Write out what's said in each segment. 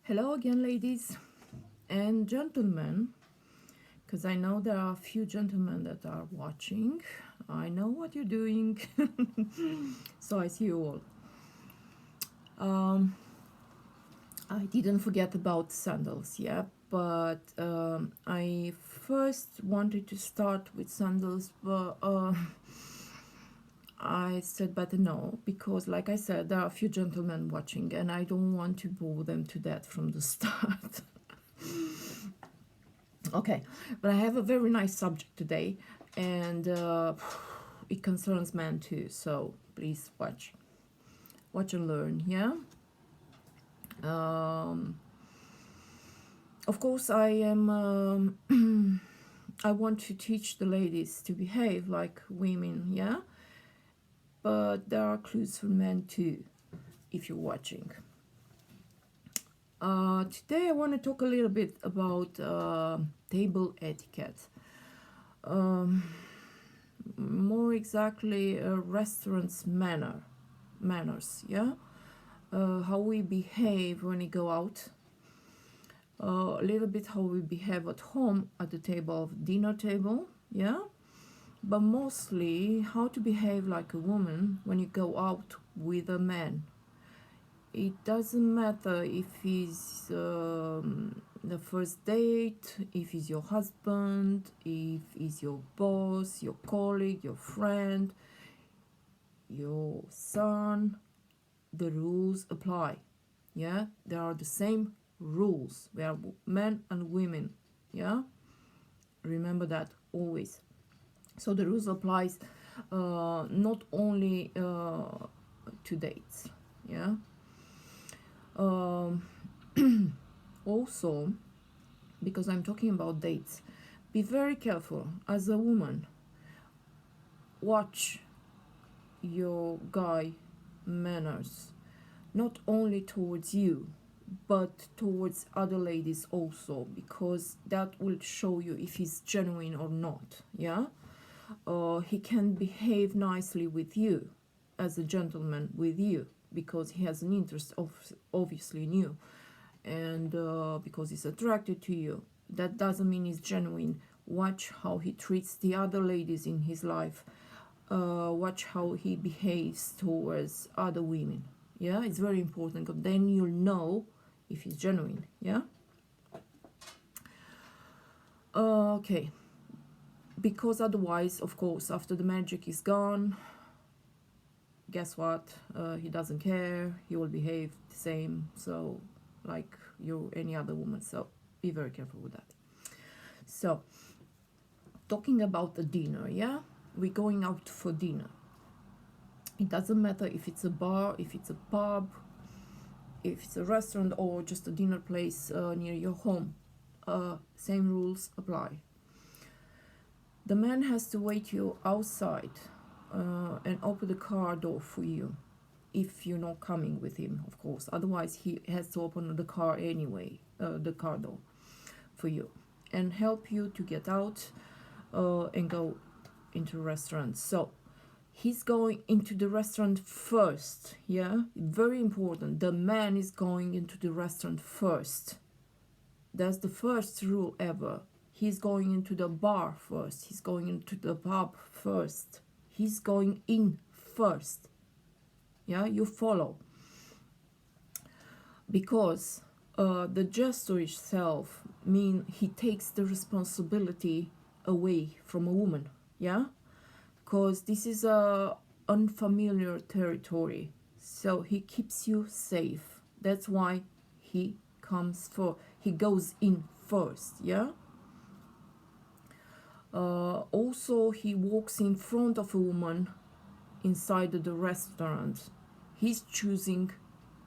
Hello again, ladies and gentlemen, because I know there are a few gentlemen that are watching. I know what you're doing, so I see you all. Um, I didn't forget about sandals, yeah, but I first wanted to start with sandals, but I said better no, because like I said, there are a few gentlemen watching, and I don't want to bore them to death from the start. Okay, but I have a very nice subject today, and it concerns men too. So please watch and learn. Yeah. Um, of course, I am. I want to teach the ladies to behave like women. Yeah, but there are clues for men too. If you're watching. Today I want to talk a little bit about table etiquette. Um, More exactly, restaurant's manners, yeah. How we behave when we go out, a little bit how we behave at home at the table of dinner table, yeah. But mostly how to behave like a woman when you go out with a man. It doesn't matter if he's the first date, if he's your husband, if he's your boss, your colleague, your friend, your son. The rules apply. Yeah, there are the same rules. We are men and women. Yeah, remember that always. So the rules applies not only to dates. Yeah. Um, Also, because I'm talking about dates, be very careful as a woman. Watch your guy manners, not only towards you, but towards other ladies also, because that will show you if he's genuine or not. Yeah. He can behave nicely with you as a gentleman with you because he has an interest obviously in you, and because he's attracted to you. That doesn't mean he's genuine. Watch how he treats the other ladies in his life. Watch how he behaves towards other women. Yeah, it's very important, because then you'll know if he's genuine. Yeah. Okay. Because otherwise, of course, after the magic is gone, guess what? He doesn't care. He will behave the same. So, like you, any other woman. So, be very careful with that. So, talking about the dinner, yeah, we're going out for dinner. It doesn't matter if it's a bar, if it's a pub, if it's a restaurant, or just a dinner place near your home. Same rules apply. The man has to wait you outside and open the car door for you, if you're not coming with him, of course. Otherwise, he has to open the car anyway, the car door for you, and help you to get out and go into the restaurant. So he's going into the restaurant first. Yeah, very important. The man is going into the restaurant first. That's the first rule ever. He's going into the bar first. He's going into the pub first. He's going in first. Yeah, you follow. Because the gesture itself mean he takes the responsibility away from a woman. Yeah, because this is a unfamiliar territory, so he keeps you safe. That's why he he goes in first. Yeah. Also, he walks in front of a woman inside the restaurant. He's choosing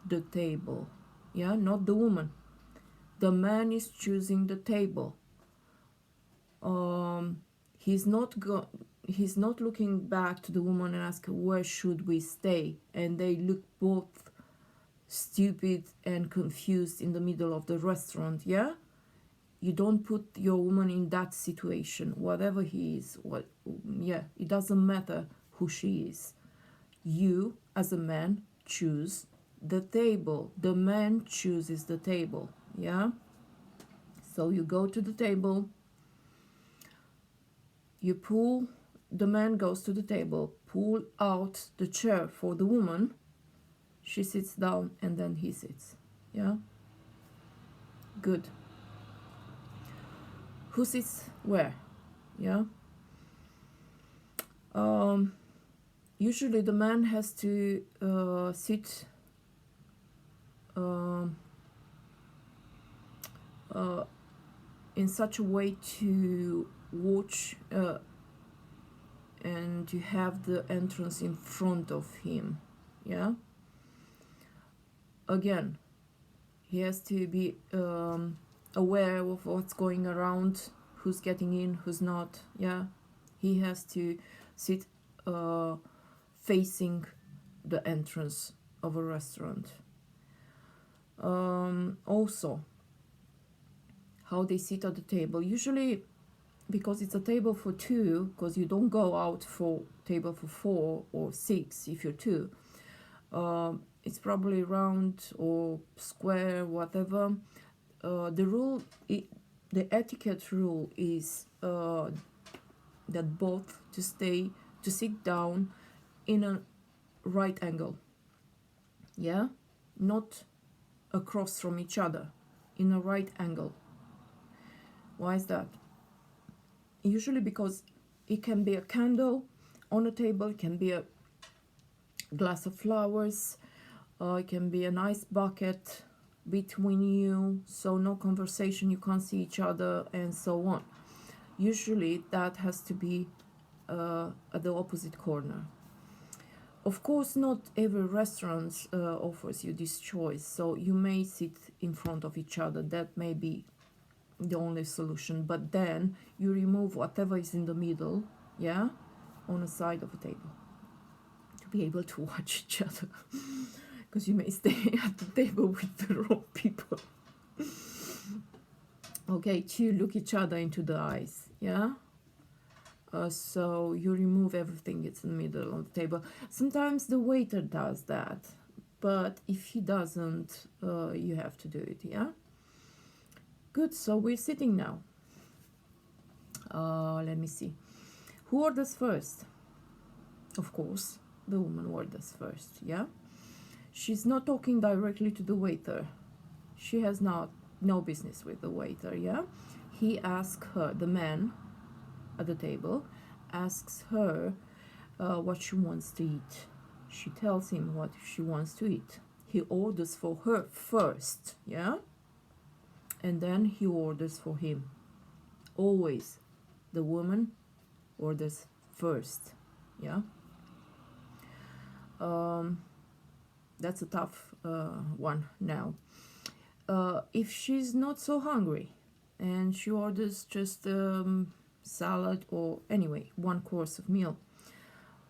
the table. Yeah, not the woman. The man is choosing the table. He's not looking back to the woman and ask where should we stay, and they look both stupid and confused in the middle of the restaurant. Yeah, you don't put your woman in that situation, whatever he is. Yeah, it doesn't matter who she is. You as a man choose the table. The man chooses the table. Yeah. So you go to the table, you pull, the man goes to the table, pull out the chair for the woman, she sits down, and then he sits. Yeah. Good. Who sits where? Yeah. Usually the man has to sit um, uh, in such a way to watch and to have the entrance in front of him. Yeah. Again, he has to be aware of what's going around, who's getting in, who's not. Yeah. He has to sit facing the entrance of a restaurant. Also, how they sit at the table. Usually, because it's a table for two, because you don't go out for table for 4 or 6 if you're two. It's probably round or square, whatever. The etiquette rule is that both to sit down in a right angle. Yeah, not across from each other, in a right angle. Why is that? Usually because it can be a candle on a table, it can be a glass of flowers, it can be an ice bucket between you, so no conversation, you can't see each other, and so on. Usually that has to be at the opposite corner. Of course, not every restaurant offers you this choice, so you may sit in front of each other. That may be the only solution, but then you remove whatever is in the middle, yeah, on the side of a table, to be able to watch each other, because you may stay at the table with the wrong people. Okay, to look each other into the eyes, yeah. So you remove everything it's in the middle of the table. Sometimes the waiter does that, but if he doesn't, you have to do it, yeah. Good, so we're sitting now. Let me see. Who orders first? Of course, the woman orders first, yeah. She's not talking directly to the waiter. She has no business with the waiter, yeah. He asks her, the man at the table, asks her what she wants to eat. She tells him what she wants to eat. He orders for her first, yeah? And then he orders for him. Always the woman orders first, yeah? That's a tough one now. If she's not so hungry and she orders just salad or anyway 1 course of meal,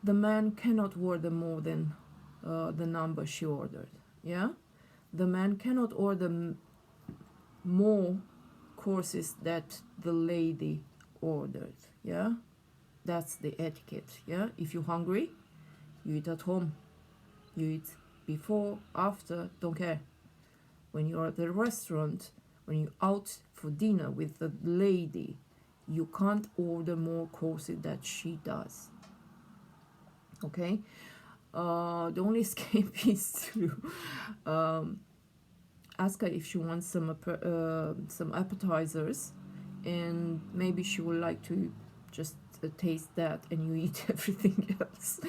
the man cannot order more than the number she ordered, yeah. The man cannot order more courses that the lady ordered, yeah. That's the etiquette, yeah. If you're hungry, you eat at home, you eat before, after, don't care. When you're at the restaurant, when you're out for dinner with the lady, you can't order more courses that she does. Okay? The only escape is to ask her if she wants some appetizers, and maybe she would like to just taste that, and you eat everything else.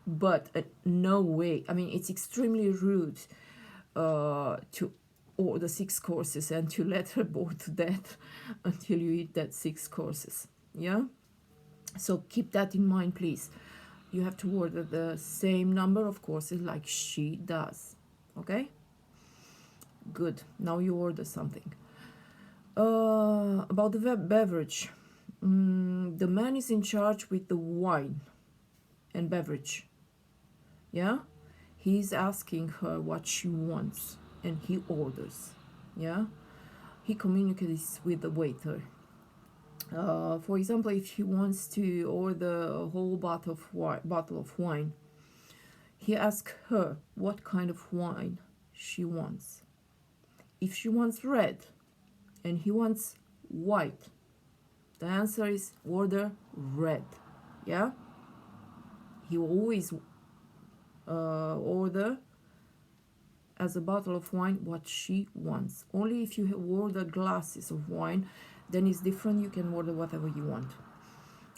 But no way. I mean, it's extremely rude to order 6 courses and to let her bore to death until you eat that 6 courses, yeah. So keep that in mind, please. You have to order the same number of courses like she does, okay. Good, now you order something. About the beverage, the man is in charge with the wine and beverage, yeah. He's asking her what she wants and he orders, yeah. He communicates with the waiter. For example, if he wants to order a whole bottle of wine, he asks her what kind of wine she wants. If she wants red and he wants white, the answer is order red. Yeah? He will always order as a bottle of wine what she wants. Only if you order glasses of wine, then it's different. You can order whatever you want.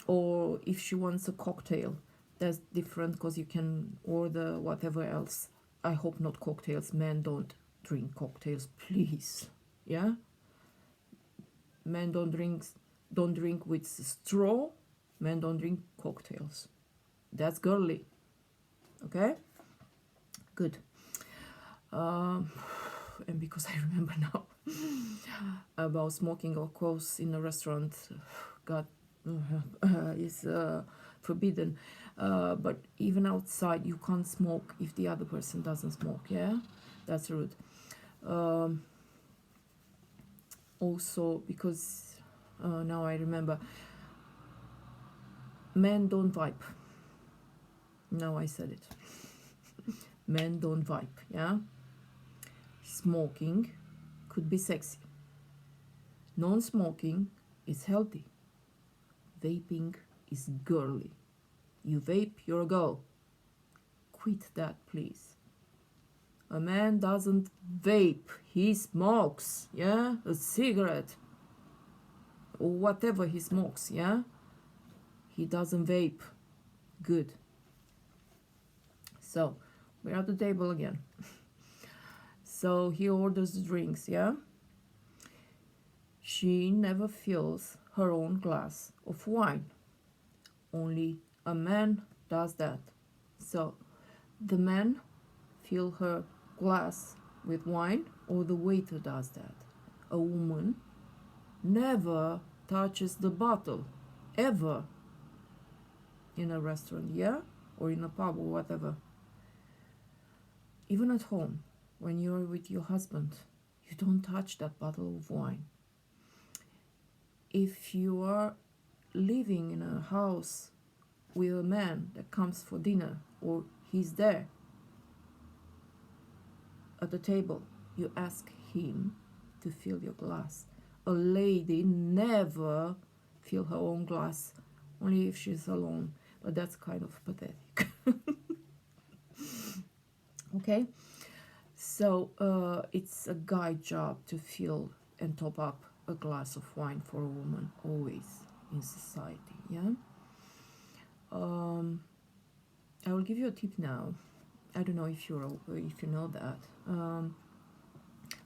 Or if she wants a cocktail, that's different because you can order whatever else. I hope not cocktails. Men don't drink cocktails, please. Yeah? Men don't drink with straw. Men don't drink cocktails. That's girly. Okay? Good. And because I remember now about smoking, of course, in a restaurant, God, is forbidden. But even outside, you can't smoke if the other person doesn't smoke. Yeah, that's rude. Also, because now I remember, men don't vibe. Now I said it. Men don't vibe. Yeah. Smoking could be sexy. Non-smoking is healthy. Vaping is girly. You vape, you're a girl. Quit that, please. A man doesn't vape. He smokes, yeah? A cigarette. Or whatever he smokes, yeah? He doesn't vape. Good. So, we're at the table again. So he orders the drinks, yeah? She never fills her own glass of wine. Only a man does that. So the man fill her glass with wine, or the waiter does that. A woman never touches the bottle, ever, in a restaurant, yeah? Or in a pub or whatever. Even at home, when you're with your husband, you don't touch that bottle of wine. If you are living in a house with a man that comes for dinner, or he's there at the table, you ask him to fill your glass. A lady never fill her own glass, only if she's alone, but that's kind of pathetic. Okay, so it's a guy job to fill and top up a glass of wine for a woman, always in society. Yeah. I will give you a tip now. I don't know if you know that.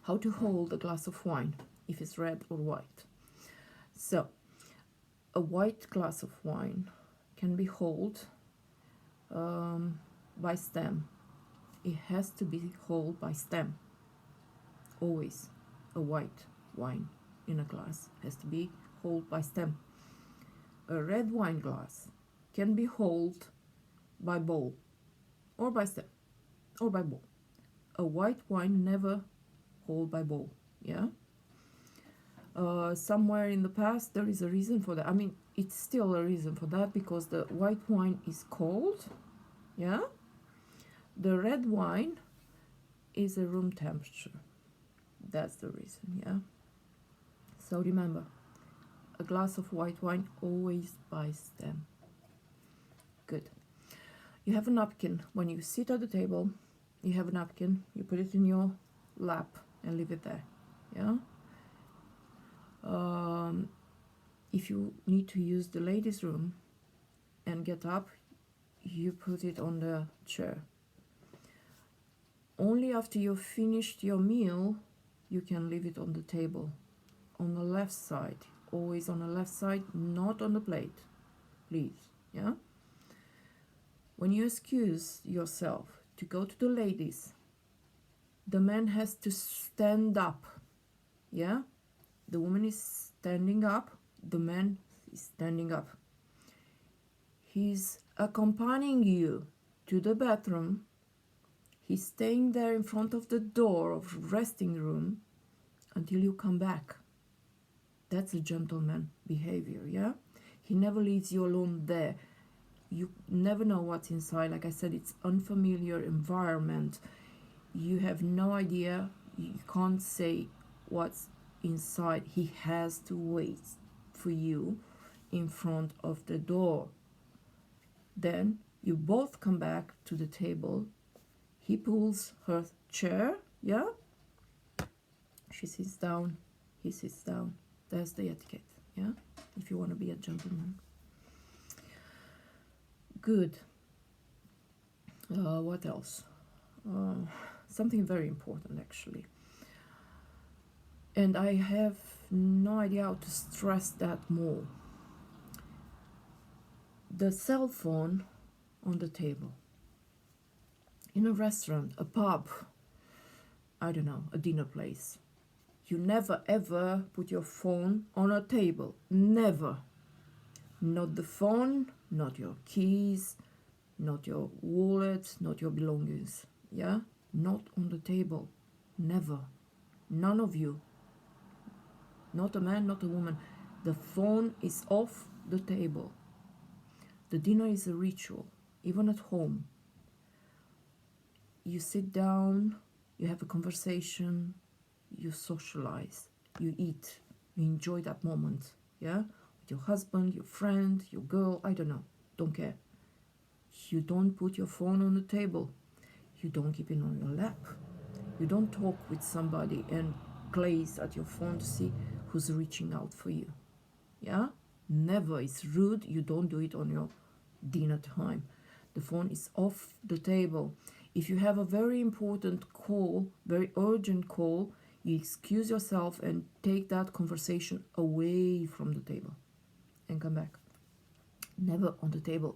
How to hold a glass of wine, if it's red or white. So, a white glass of wine can be held by stem. It has to be held by stem. Always, a white wine in a glass has to be held by stem. A red wine glass can be held by bowl, or by stem, or by bowl. A white wine never hold by bowl. Yeah. Somewhere in the past there is a reason for that. I mean, it's still a reason for that, because the white wine is cold. Yeah. The red wine is a room temperature. That's the reason. Yeah. So remember, a glass of white wine always by stem. Good. You have a napkin. When you sit at the table, you have a napkin. You put it in your lap and leave it there. Yeah. If you need to use the ladies' room and get up, you put it on the chair. Only after you've finished your meal, you can leave it on the table, on the left side. Always on the left side, not on the plate, please. Yeah. When you excuse yourself to go to the ladies, the man has to stand up. Yeah. The woman is standing up, the man is standing up. He's accompanying you to the bathroom. He's staying there in front of the door of resting room until you come back. That's a gentleman behavior, yeah? He never leaves you alone there. You never know what's inside. Like I said, it's unfamiliar environment. You have no idea. You can't say what's inside. He has to wait for you in front of the door. Then you both come back to the table. He pulls her chair, yeah? She sits down, he sits down. That's the etiquette, yeah? If you want to be a gentleman. Good. What else? Something very important, actually. And I have no idea how to stress that more. The cell phone on the table. In a restaurant, a pub, I don't know, a dinner place. You never ever put your phone on a table. Never. Not the phone, not your keys, not your wallet, not your belongings. Yeah? Not on the table. Never. None of you. Not a man, not a woman. The phone is off the table. The dinner is a ritual, even at home. You sit down, you have a conversation, you socialize, you eat, you enjoy that moment, yeah? With your husband, your friend, your girl, I don't know, don't care. You don't put your phone on the table. You don't keep it on your lap. You don't talk with somebody and glaze at your phone to see who's reaching out for you, yeah? Never. It's rude. You don't do it on your dinner time. The phone is off the table. If you have a very important call, very urgent call, you excuse yourself and take that conversation away from the table and come back. Never on the table.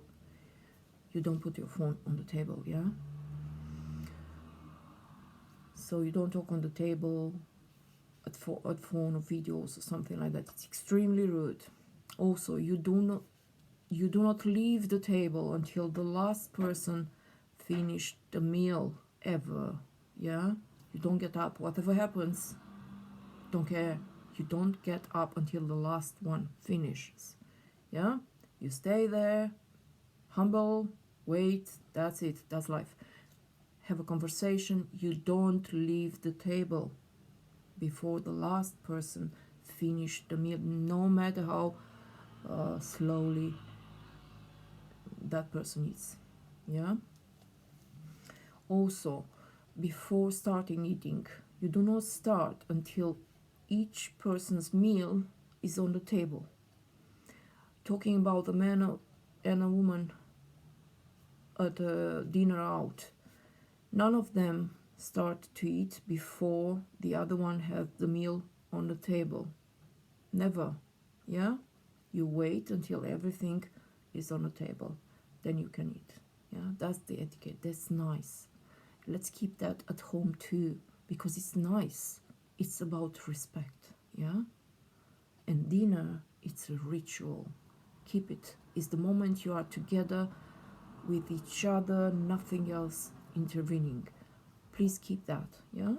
You don't put your phone on the table, yeah? So you don't talk on the table at phone or videos or something like that. It's extremely rude. Also, you do not leave the table until the last person finished the meal ever, yeah? You don't get up. Whatever happens, don't care. You don't get up until the last one finishes, yeah? You stay there, humble, wait, that's it, that's life. Have a conversation. You don't leave the table before the last person finished the meal, no matter how slowly that person eats, yeah? Also, before starting eating, you do not start until each person's meal is on the table. Talking about a man and a woman at a dinner out, none of them start to eat before the other one has the meal on the table. Never, yeah? You wait until everything is on the table, then you can eat, yeah? That's the etiquette. That's nice. Let's keep that at home too, because it's nice. It's about respect, yeah? And dinner, it's a ritual. Keep it. It's the moment you are together with each other, nothing else intervening. Please keep that, yeah?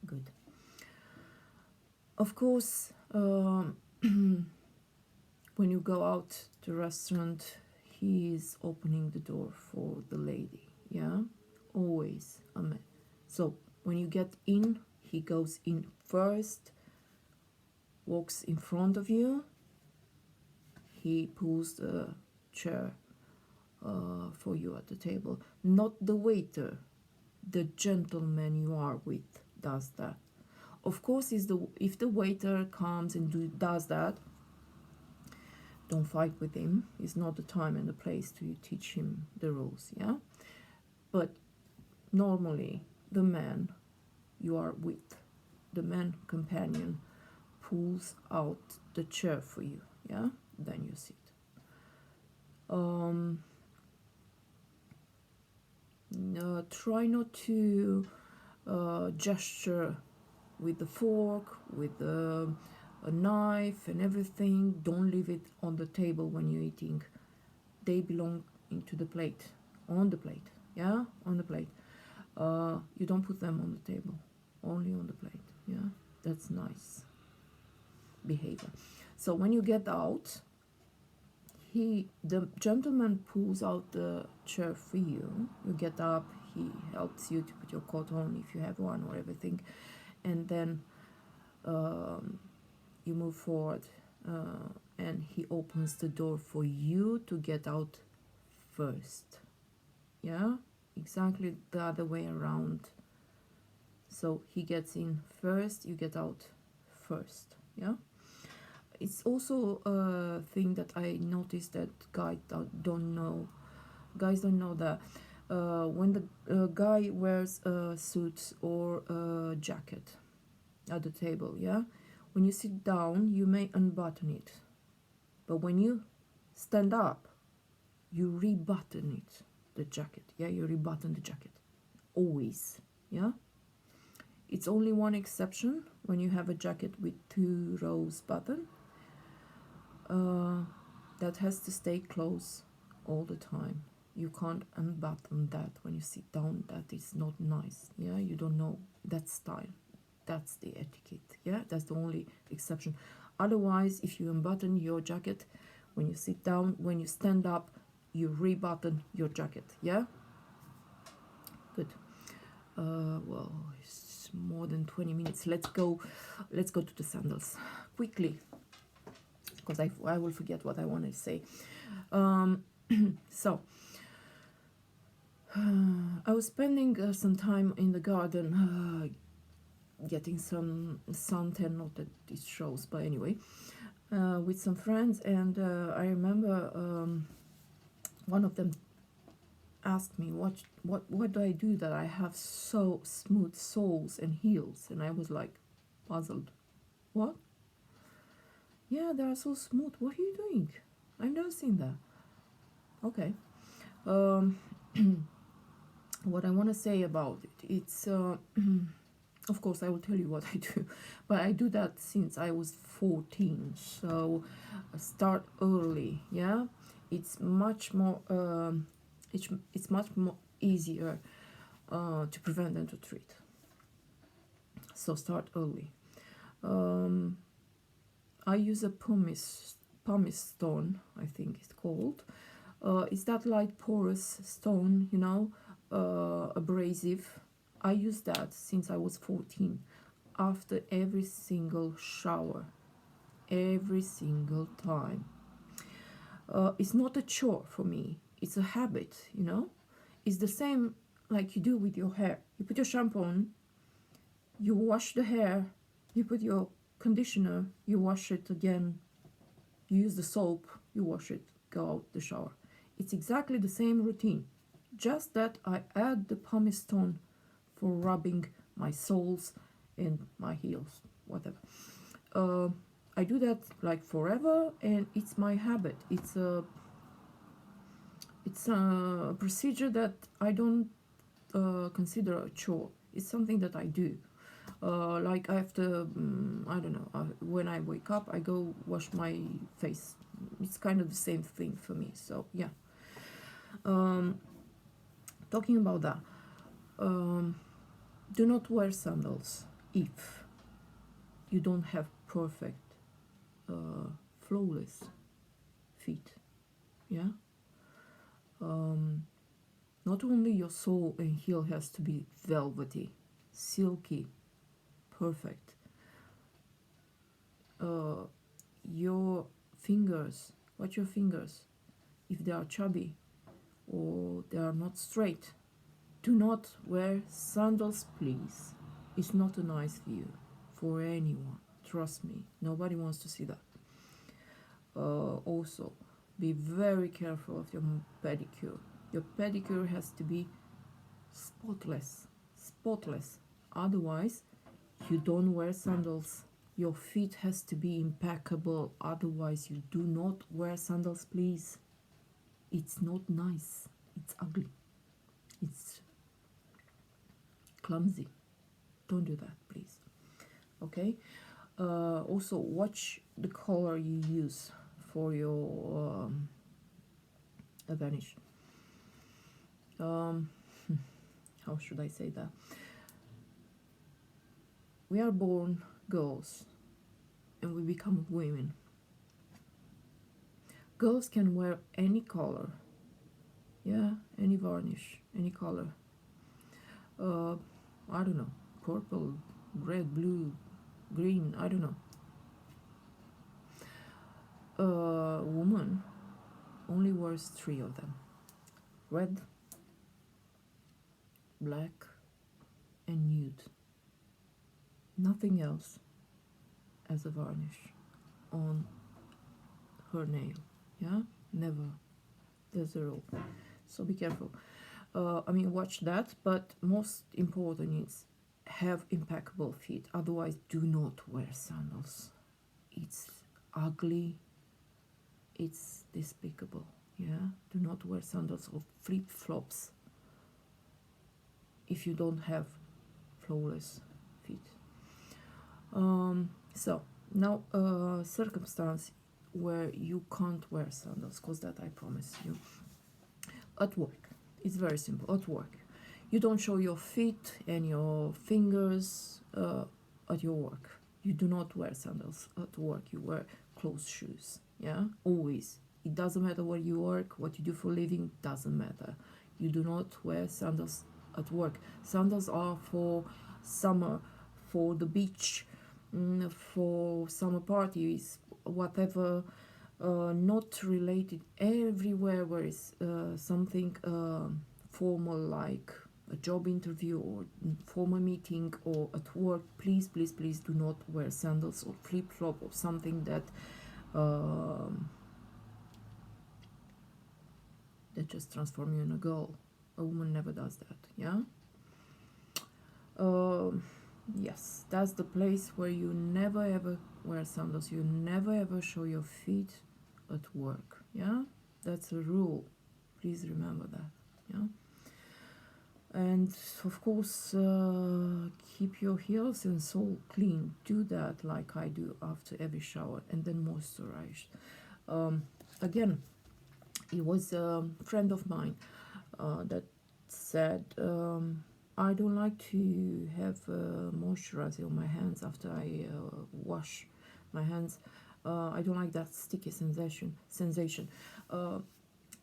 Good. Of course, when you go out to restaurant, he is opening the door for the lady, yeah? Always. So when you get in, he goes in first, walks in front of you, he pulls the chair for you at the table. Not the waiter, the gentleman you are with does that. Of course, if the waiter comes and does that, don't fight with him. It's not the time and the place to teach him the rules, yeah? But normally, the man you are with, the man companion, pulls out the chair for you, yeah? Then you sit. Try not to gesture with the fork, with a knife and everything. Don't leave it on the table when you're eating. They belong into the plate, on the plate, yeah? On the plate. You don't put them on the table, only on the plate, yeah? That's nice behavior. So when you get out, the gentleman pulls out the chair for you. You get up, he helps you to put your coat on if you have one or everything, and then you move forward, and he opens the door for you to get out first. Yeah, exactly the other way around. So he gets in first, you get out first. Yeah, it's also a thing that I noticed that guys don't know. Guys don't know that when the guy wears a suit or a jacket at the table, yeah, when you sit down you may unbutton it, but when you stand up you rebutton it, the jacket. Yeah, you rebutton the jacket always. Yeah, it's only one exception when you have a jacket with 2 rows button, that has to stay close all the time. You can't unbutton that when you sit down. That is not nice. Yeah, you don't know that style. That's the etiquette. Yeah, that's the only exception. Otherwise, if you unbutton your jacket when you sit down, when you stand up, you rebutton your jacket. Yeah, good. Well, it's more than 20 minutes. Let's go to the sandals quickly, because I will forget what I want to say. So I was spending some time in the garden, getting some suntan, not that it shows, but anyway, with some friends, and I remember one of them asked me what do I do that I have so smooth soles and heels, and I was like puzzled. What? Yeah, they are so smooth. What are you doing? I've never seen that. Okay. What I want to say about it's of course I will tell you what I do, but I do that since I was 14, so start early. Yeah, it's much more it's much more easier to prevent than to treat, so start early. I use a pumice stone, I think it's called. It's that light porous stone, you know, abrasive. I use that since I was 14, after every single shower, every single time. It's not a chore for me, it's a habit, you know. It's the same like you do with your hair. You put your shampoo on, you wash the hair, you put your conditioner, you wash it again, you use the soap, you wash it, go out the shower. It's exactly the same routine, just that I add the pumice stone for rubbing my soles and my heels, whatever. I do that like forever, and it's my habit. It's a procedure that I don't consider a chore. It's something that I do. Like after, I don't know, when I wake up, I go wash my face. It's kind of the same thing for me. So yeah. Talking about that, do not wear sandals if you don't have perfect, flawless feet. Yeah. Not only your sole and heel has to be velvety, silky, perfect. Your fingers, watch your fingers. If they are chubby or they are not straight, do not wear sandals, please. It's not a nice view for anyone. Trust me, nobody wants to see that. Also, be very careful of your pedicure. Your pedicure has to be spotless. Otherwise, you don't wear sandals. Your feet has to be impeccable. Otherwise, you do not wear sandals, please. It's not nice. It's ugly. It's clumsy. Don't do that, please. Okay. Also, watch the color you use for your vanish. How should I say that? We are born girls and we become women. Girls can wear any color, yeah, any varnish, any color. I don't know, purple, red, blue, green, I don't know. A woman only wears 3 of them: red, black, and nude. Nothing else as a varnish on her nail. Yeah, never. There's a rule. So be careful. Watch that, but most important is have impeccable feet. Otherwise, do not wear sandals. It's ugly. It's despicable. Yeah, do not wear sandals or flip flops if you don't have flawless feet. So now circumstance where you can't wear sandals, because that I promise you. At work, it's very simple. At work, you don't show your feet and your fingers at your work. You do not wear sandals at work. You wear closed shoes. Yeah, always. It doesn't matter where you work, what you do for a living, doesn't matter. You do not wear sandals at work. Sandals are for summer, for the beach, for summer parties, whatever, not related everywhere where is something formal, like a job interview or formal meeting or at work. Please, please, please do not wear sandals or flip-flop or something that that just transform you in a girl. A woman never does that. Yeah. Yes, that's the place where you never ever wear sandals. You never ever show your feet at work. Yeah, that's a rule. Please remember that. Yeah. And of course, keep your heels and soul clean. Do that like I do after every shower, and then moisturize. Again, it was a friend of mine that said, I don't like to have moisturizer on my hands after I wash my hands. I don't like that sticky sensation.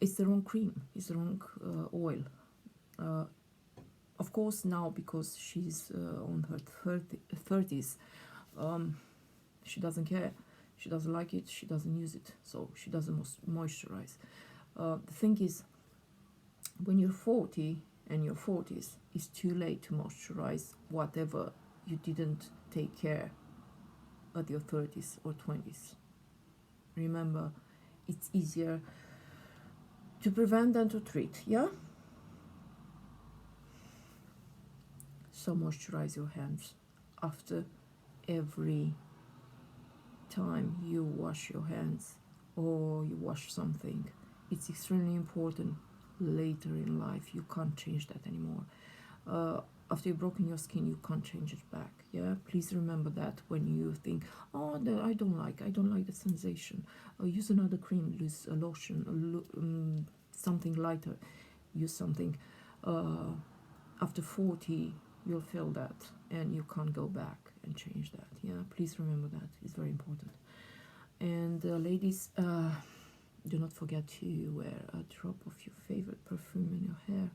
It's the wrong cream. It's the wrong oil. Of course, now because she's on her 30s, she doesn't care. She doesn't like it. She doesn't use it. So she doesn't moisturize. The thing is, when you're 40 and your 40s, it's too late to moisturize whatever you didn't take care at your 30s or 20s. Remember, it's easier to prevent than to treat. Yeah. So moisturize your hands after every time you wash your hands or you wash something. It's extremely important. Later in life, you can't change that anymore. After you've broken your skin, you can't change it back. Yeah, please remember that when you think, oh, I don't like the sensation. Use another cream, use a lotion, something lighter. Use something. After 40, you'll feel that, and you can't go back and change that. Yeah, please remember that. It's very important. And ladies, do not forget to wear a drop of your favorite perfume in your hair.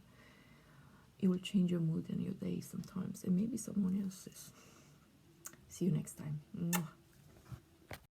It will change your mood and your day sometimes, and maybe someone else's. See you next time. Mwah.